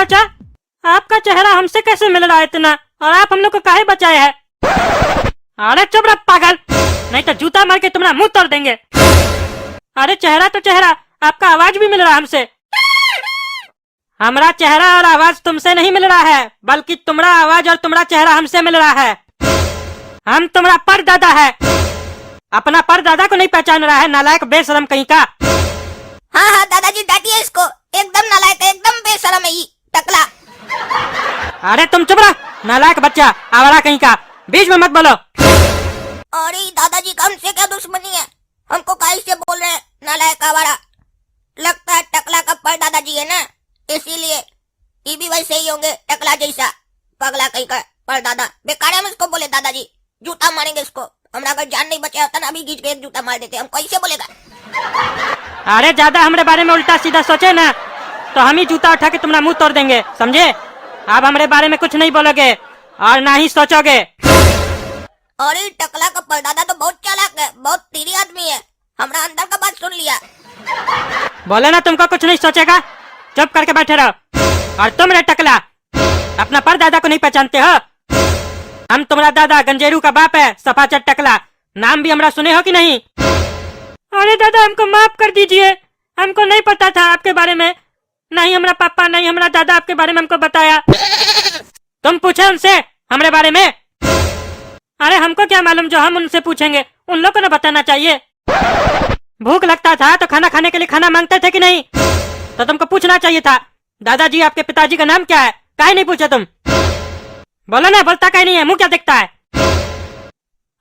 चाचा, आपका चेहरा हमसे कैसे मिल रहा है इतना, और आप हम लोग को काहे बचाए है? अरे चुप रह पागल, नहीं तो जूता मार के तुम्हारा मुंह तोड़ देंगे। अरे चेहरा तो चेहरा, आपका आवाज भी मिल रहा है हमसे। हमारा चेहरा और आवाज तुमसे नहीं मिल रहा है, बल्कि तुम्हारा आवाज और तुम्हारा चेहरा हमसे मिल रहा है। हम तुम्हारा परदादा है, अपना परदादा को नहीं पहचान रहा है, नालायक बेशरम कहीं का। हाँ हाँ दादाजी डांटिए इसको, एकदम नालायक है, एकदम बेशरम है ये टकला। अरे तुम चुप रह, नालायक बच्चा, आवारा कहीं का, बीच में मत बोलो। अरे दादाजी का हमसे क्या दुश्मनी है, हमको काहे से बोल रहे हैं नालायक आवारा? लगता है टकला का परदादाजी है ना, इसीलिए ये भी वैसे ही होंगे, टकला जैसा पगला कहीं का परदादा। बेकार हम इसको बोले दादाजी, जूता मारेंगे इसको। हमारा अगर जान नहीं बचा होता ना, अभी घींच के एक जूता मार देते, हम कैसे बोलेगा? अरे ज्यादा हमारे बारे में उल्टा सीधा सोचे ना तो हम ही जूता उठा के तुम्हारा मुंह तोड़ देंगे, समझे? अब हमारे बारे में कुछ नहीं बोलोगे और ना ही सोचोगे। अरे टकला का परदादा तो बहुत चालाक है, बहुत तीरी आदमी है, हमारा अंदर का बात सुन लिया। बोले ना तुमको कुछ नहीं सोचेगा, चुप करके बैठे रहो। और तुम रे टकला, अपना परदादा को नहीं पहचानते हो? हम तुम्हारा दादा गंजेरू का बाप है, सफाचट टकला। नाम भी हमारा सुने हो कि नहीं? अरे दादा हमको माफ कर दीजिए, हमको नहीं पता था आपके बारे में, नहीं हमारा पापा नहीं हमारा दादा आपके बारे में हमको बताया। तुम पूछे उनसे हमारे बारे में? अरे हमको क्या मालूम, जो हम उनसे पूछेंगे उन लोग को ना बताना चाहिए। भूख लगता था तो खाना खाने के लिए खाना मांगते थे कि नहीं? तो तुमको पूछना चाहिए था, दादाजी आपके पिताजी का नाम क्या है? काहे नहीं पूछे तुम? बोलो ना, बोलता काहे नहीं है, मुंह क्या दिखता है?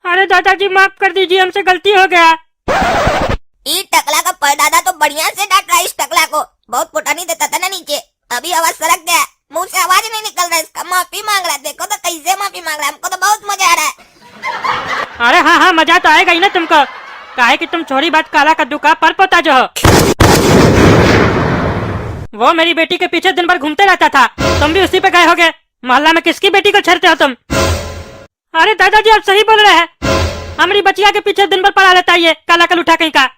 अरे दादाजी माफ कर दीजिए, हमसे गलती हो गया। ये टकला का परदादा तो बढ़िया से डांट रहा है इस टकला को, बहुत फुटानी देता था ना नीचे, अभी आवाज सरक गया, मुंह से आवाज नहीं निकल रहा, इसका माफी मांग रहा है। देखो तो कैसे माफी मांग रहा है, हमको तो बहुत मजा आ रहा है। अरे हाँ हाँ, मजा तो आएगा ही ना तुमको, काहे कि तुम छोड़ी बात काला कद्दू का पर पोता जो हो। वो मेरी बेटी के पीछे दिन भर घूमते रहता था, तुम भी उसी पे गए होगे। मोहल्ला में किसकी बेटी को छेड़ते हो तुम? अरे दादाजी आप सही बोल रहे हैं, हमारी बचिया के पीछे दिन भर पड़ा रहता है ये काला कलूठा कहीं का।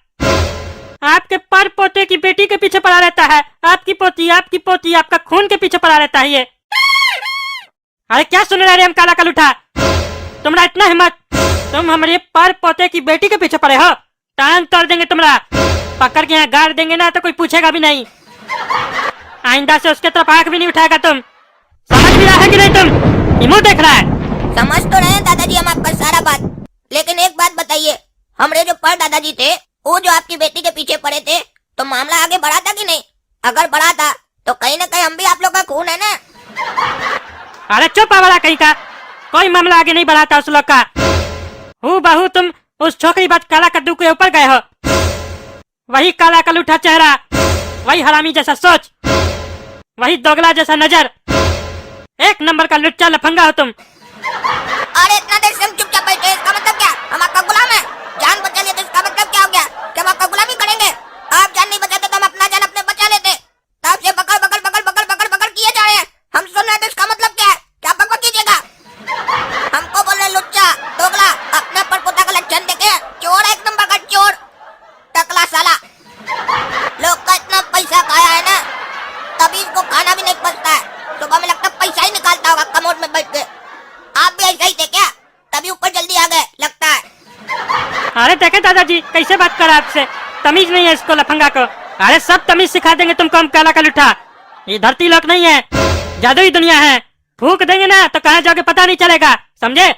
आपके पर पोते की बेटी के पीछे पड़ा रहता है, आपकी पोती आपका खून के पीछे पड़ा रहता है ये। अरे क्या सुन रहे हम काला कलूठा, तुम्हारा इतना हिम्मत, तुम हमारे पर पोते की बेटी के पीछे पड़े हो? टांग तोड़ देंगे तुम्हारा, पकड़ के यहाँ गाड़ देंगे ना तो कोई पूछेगा भी नहीं। आइंदा से उसके तरफ आंख भी नहीं उठाएगा तुम, समझ भी रहा है कि नहीं? तुम ये मुंह देख रहा है? समझ तो रहे हैं दादाजी हम आपका सारा बात, लेकिन एक बात बताइए, हमारे जो पर दादाजी थे वो जो आपकी बेटी के पीछे पड़े थे, तो मामला आगे बढ़ा था कि नहीं? अगर बढ़ा था तो कहीं न कहीं हम भी आप लोग का खून है ना। अरे चुप आवारा कहीं का, कोई मामला आगे नहीं बढ़ा था उस लोग का। हूँ बहू तुम उस छोकरी बात काला कद्दू के ऊपर गए हो, वही काला कलूठा चेहरा, वही हरामी जैसा सोच, वही दोगला जैसा नजर, एक नंबर का लुच्चा लफंगा हो तुम। अरे इतना देर से हम चुपचाप बैठे, इसका मतलब क्या? हम आपका गुलाम है? जान बचा लिए तो इसका मतलब क्या हो गया? कि हम आपका गुलामी करेंगे? आप जान नहीं बचाते तो हम अपना जान अपने बचा लेते। तब से बकड़ बकड़ बकड़ बकड़ बकड़ बकड़ किए जा रहे हैं, हम सुन रहे हैं तो इसका मतलब क्या है? क्या बकड़ कीजिएगा? हमको बोल रहे लुच्चा दोगला, अपने पर पोता का लक्षण देखे, चोर है एक नंबर का चोर, टकला साला। लोग का इतना पैसा खाया है ना, तभी इसको खाना भी नहीं पचता है, सुबह में लगता पैसा ही निकालता होगा कमोड में बैठ के। आप भी ऐसा ही थे क्या? तभी ऊपर जल्दी आ गए लगता है। अरे देखे दादाजी कैसे बात कर आपसे, तमीज नहीं है इसको लफंगा को। अरे सब तमीज सिखा देंगे तुमको हम काला कलूठा, ये धरती लोक नहीं है, जादुई दुनिया है, फूक देंगे ना तो कहाँ जाओगे पता नहीं चलेगा, समझे?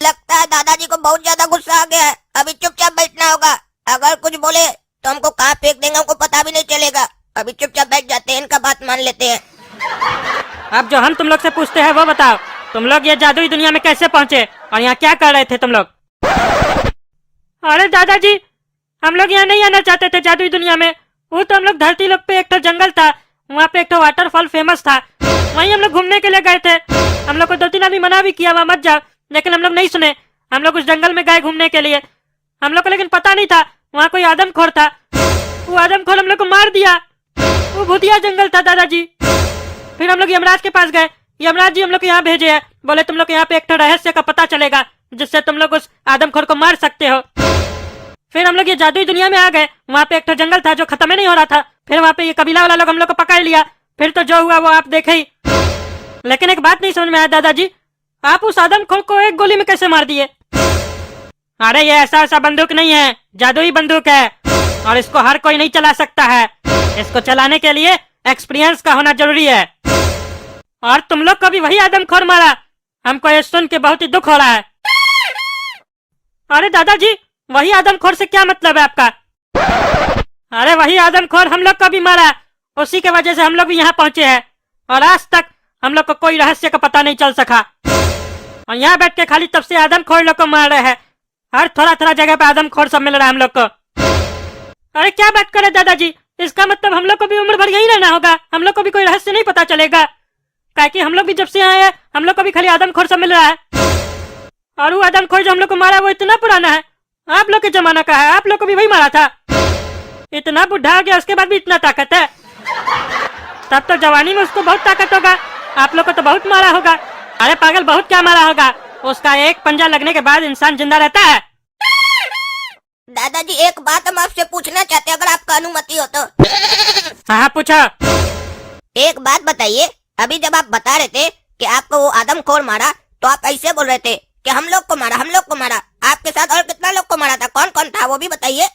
लगता है दादाजी को बहुत ज्यादा गुस्सा आ गया है, अभी चुपचाप बैठना होगा, अगर कुछ बोले तो हमको कहाँ फेंक देंगे हमको पता भी नहीं चलेगा। अभी चुपचाप बैठ जाते हैं, इनका बात मान लेते हैं। अब जो हम तुम लोग से पूछते हैं वो बताओ, तुम लोग ये जादुई दुनिया में कैसे पहुँचे और यहाँ क्या कर रहे थे तुम लोग? अरे दादाजी हम लोग यहाँ नहीं आना चाहते थे जादुई दुनिया में, वो तो हम लोग धरती लोक पे एक तो जंगल था, वहाँ पे एक तो वाटरफॉल फेमस था, वहीं हम लोग घूमने के लिए गए थे। हम लोग को 2 दिन अभी मना भी किया वहाँ मत जाओ, लेकिन हम लोग नहीं सुने, हम लोग उस जंगल में गए घूमने के लिए। हम लोग को लेकिन पता नहीं था वहाँ कोई आदमखोर था, वो आदमखोर हम लोग को मार दिया, वो भूतिया जंगल था दादाजी। फिर हम लोग यमराज के पास गए, यमराज जी हम लोग यहाँ भेजे हैं, बोले तुम लोग यहाँ पे एक तो रहस्य का पता चलेगा जिससे तुम लोग उस आदमखोर को मार सकते हो। फिर हम लोग ये जादुई दुनिया में आ गए, वहाँ पे एक तो जंगल था जो खत्म ही नहीं हो रहा था, फिर वहाँ पे ये कबीला वाला लोग हम लोग को पकड़ लिया, फिर तो जो हुआ वो आप देखे ही। लेकिन एक बात नहीं समझ में आया दादाजी, आप उस आदमखोर को एक गोली में कैसे मार दिए? अरे ये ऐसा बंदूक नहीं है, जादुई बंदूक है और इसको हर कोई नहीं चला सकता है। इसको चलाने के लिए एक्सपीरियंस का होना जरूरी है। और तुम लोग को भी वही आदमखोर मारा? हमको ये सुन के बहुत ही दुख हो रहा है। अरे दादाजी, वही आदमखोर से क्या मतलब है आपका? अरे वही आदमखोर हम लोग को भी मारा, उसी के वजह से हम लोग भी यहाँ पहुंचे हैं और आज तक हम लोग को कोई रहस्य का पता नहीं चल सका। और यहाँ बैठ के खाली तब से आदमखोर लोग को मार रहे हैं। हर थोड़ा जगह पे आदमखोर सब मिल रहा है हम लोग को। अरे क्या बात करे दादाजी, इसका मतलब हम लोग को भी उम्र भर यही रहना होगा? हम लोग को भी कोई रहस्य नहीं पता चलेगा? कि हम लोग भी जब से आए हैं हम लोग को भी खाली आदमखोर सब मिल रहा है। और वो आदमखोर जो हम लोग को मारा वो इतना पुराना है, आप लोग के जमाना का है। आप लोग को भी वही मारा था। इतना बुढ़ा हो गया उसके बाद भी इतना ताकत है? तब तो जवानी में उसको बहुत ताकत होगा। आप लोग को तो बहुत मारा होगा। अरे पागल, बहुत क्या मारा होगा? उसका एक पंजा लगने के बाद इंसान जिंदा रहता है। दादाजी एक बात हम आपसे पूछना चाहते हैं, अगर आपका अनुमति हो तो। हाँ पूछो। एक बात बताइए, अभी जब आप बता रहे थे कि आपको वो आदमखोर मारा तो आप ऐसे बोल रहे थे कि हम लोग को मारा, हम लोग को मारा। आपके साथ और कितना लोग को मारा था? कौन कौन था वो भी बताइए।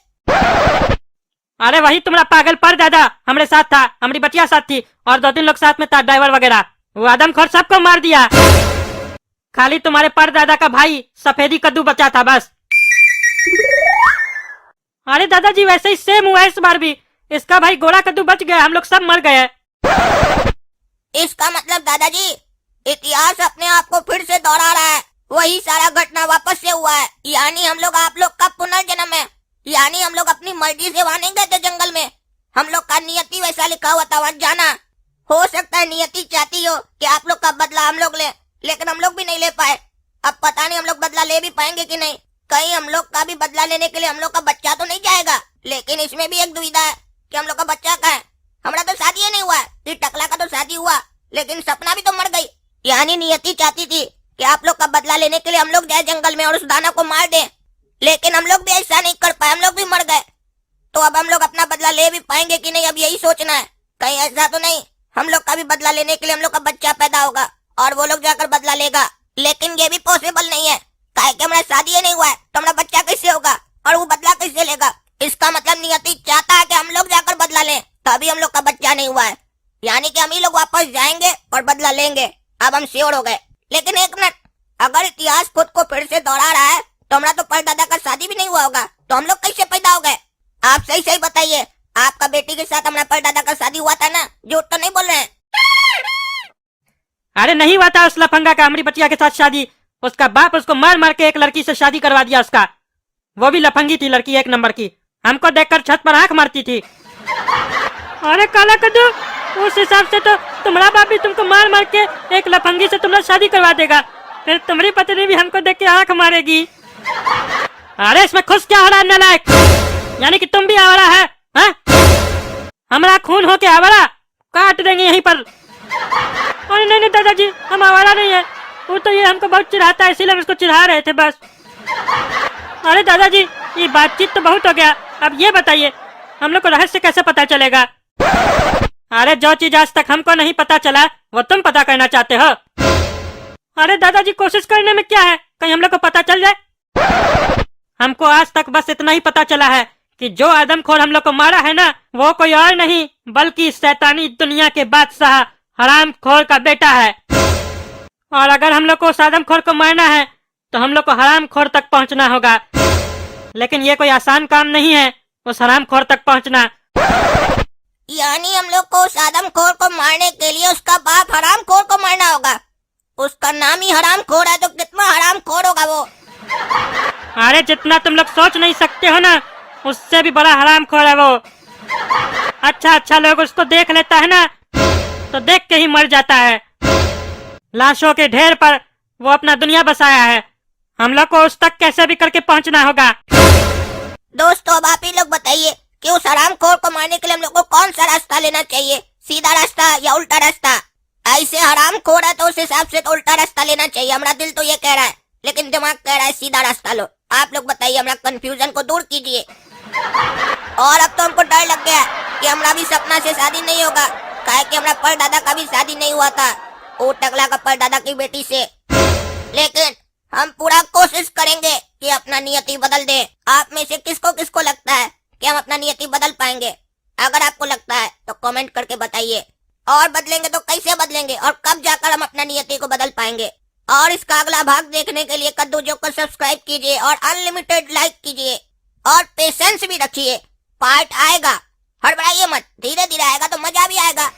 अरे वही तुम्हारा पागल पर दादा हमारे साथ था, हमारी बच्चिया साथ थी और 2-3 लोग साथ में था, ड्राइवर वगैरह। वो आदमखोर सबको मार दिया। खाली तुम्हारे पर दादा का भाई सफेदी कद्दू बचा था बस। अरे दादाजी वैसे ही सेम हुआ इस बार भी। इसका भाई गोरा कद्दू बच गया, हम लोग सब मर गए। इसका मतलब दादाजी इतिहास अपने आप को फिर से दोहरा रहा है। वही सारा घटना वापस से हुआ है। यानी हम लोग आप लोग का पुनर्जन्म है। यानी हम लोग अपनी मर्जी से वहाँ नहीं गए थे जंगल में। हम लोग का नियति वैसा लिखा हुआ था वहाँ जाना। हो सकता है नियति चाहती हो कि आप लोग का बदला हम लोग ले, लेकिन हम लोग भी नहीं ले पाए। अब पता नहीं हम लोग बदला ले भी पाएंगे कि नहीं। कहीं हम लोग का भी बदला लेने के लिए हम लोग का बच्चा तो नहीं जाएगा। लेकिन इसमें भी एक दुविधा है कि हम लोग का बच्चा कहाँ है। हमारा तो शादी ही नहीं हुआ है। ये टकला का तो शादी हुआ, लेकिन सपना भी तो मर गई। यानी नियति चाहती थी कि आप लोग का बदला लेने के लिए हम लोग जाए जंगल में और उस दाना को मार दें, लेकिन हम लोग भी ऐसा नहीं कर पाए, हम लोग भी मर गए। तो अब हम लोग अपना बदला ले भी पाएंगे कि नहीं, अब यही सोचना है। कहीं ऐसा तो नहीं हम लोग का भी बदला लेने के लिए हम लोग का बच्चा पैदा होगा और वो लोग जाकर बदला लेगा। लेकिन ये भी पॉसिबल नहीं है, काहे कि हमारा शादी नहीं हुआ है तो हमारा बच्चा कैसे होगा और वो बदला कैसे लेगा? इसका मतलब नियति चाहता है कि हम लोग जाकर बदला लें, तभी हम लोग का बच्चा नहीं हुआ है। यानी कि हम ही लोग वापस जाएंगे और बदला लेंगे। अब हम श्योर हो गए। लेकिन एक मिनट, अगर इतिहास खुद को फिर से दोहरा रहा है तो हमारा तो परदादा का शादी भी नहीं हुआ होगा, तो हम लोग कैसे पैदा हो गए? आप सही सही बताइए। आपका बेटी के साथ हमारा परदादा का शादी हुआ था ना? झूठ तो नहीं बोल रहे हैं? अरे नहीं हुआ था उस लफंगा का हमारी बच्चिया के साथ शादी। उसका बाप उसको मार मार के एक लड़की से शादी करवा दिया उसका। वो भी लफंगी थी लड़की, 1 नंबर की। हमको देखकर छत पर आंख मारती थी। अरे काला कद्दू, उस हिसाब से तो तुम्हारा बाप भी तुमको मार मार के एक लफंगी से तुम्हारा शादी करवा देगा, फिर तुम्हारी पत्नी भी हमको देख के आंख मारेगी। अरे इसमें खुश क्या हो रहा है नालायक? यानी कि तुम भी आवारा है? हाँ? हमारा खून हो के आवारा? काट देंगे यहीं पर। अरे नहीं दादाजी, हम आवारा नहीं है। वो तो ये हमको बहुत चिढ़ाता है, इसीलिए हम इसको चिढ़ा रहे थे बस। अरे दादाजी ये बातचीत तो बहुत हो गया, अब ये बताइए हम लोग को रहस्य कैसे पता चलेगा? अरे जो चीज आज तक हमको नहीं पता चला वो तुम पता करना चाहते हो? अरे दादाजी कोशिश करने में क्या है, कहीं हम लोग को पता चल जाए। हमको आज तक बस इतना ही पता चला है कि जो आदमखोर हम लोग को मारा है ना, वो कोई और नहीं बल्कि शैतानी दुनिया के बादशाह हरामखोर का बेटा है। और अगर हम लोग को उस आदमखोर को मारना है तो हम लोग को हरामखोर तक पहुंचना होगा। लेकिन ये कोई आसान काम नहीं है उस हरामखोर तक पहुंचना। यानी हम लोग को उस आदमखोर को मारने के लिए उसका बाप हरामखोर को मारना होगा। उसका नाम ही हरामखोर है, तो कितना हरामखोर होगा वो? अरे जितना तुम लोग सोच नहीं सकते हो ना, उससे भी बड़ा हरामखोर है वो। अच्छा लोग उसको देख लेता है ना तो देख के ही मर जाता है। लाशों के ढेर पर वो अपना दुनिया बसाया है। हम लोग को उस तक कैसे भी करके पहुंचना होगा। दोस्तों अब आप ही लोग बताइए कि उस हरामखोर को मारने के लिए हम लोग को कौन सा रास्ता लेना चाहिए, सीधा रास्ता या उल्टा रास्ता? ऐसे हरामखोर है तो उस हिसाब से तो उल्टा रास्ता लेना चाहिए। हमारा दिल तो ये कह रहा है, लेकिन दिमाग कह रहा है सीधा रास्ता लो। आप लोग बताइए, हमारा कंफ्यूजन को दूर कीजिए। और अब तो हमको डर लग गया कि हमारा भी सपना से शादी नहीं होगा, काहे कि हमारा परदादा का भी शादी नहीं हुआ था वो टकला का परदादा की बेटी से। लेकिन हम पूरा कोशिश करेंगे कि अपना नियति बदल दे। आप में से किसको किसको लगता है कि हम अपना नियति बदल पाएंगे? अगर आपको लगता है तो कमेंट करके बताइए। और बदलेंगे तो कैसे बदलेंगे और कब जाकर हम अपना नियति को बदल पाएंगे? और इसका अगला भाग देखने के लिए कद्दू जोक को सब्सक्राइब कीजिए और अनलिमिटेड लाइक कीजिए और पेशेंस भी रखिए। पार्ट आएगा, हड़बड़ाइए मत, धीरे धीरे आएगा तो मजा भी आएगा।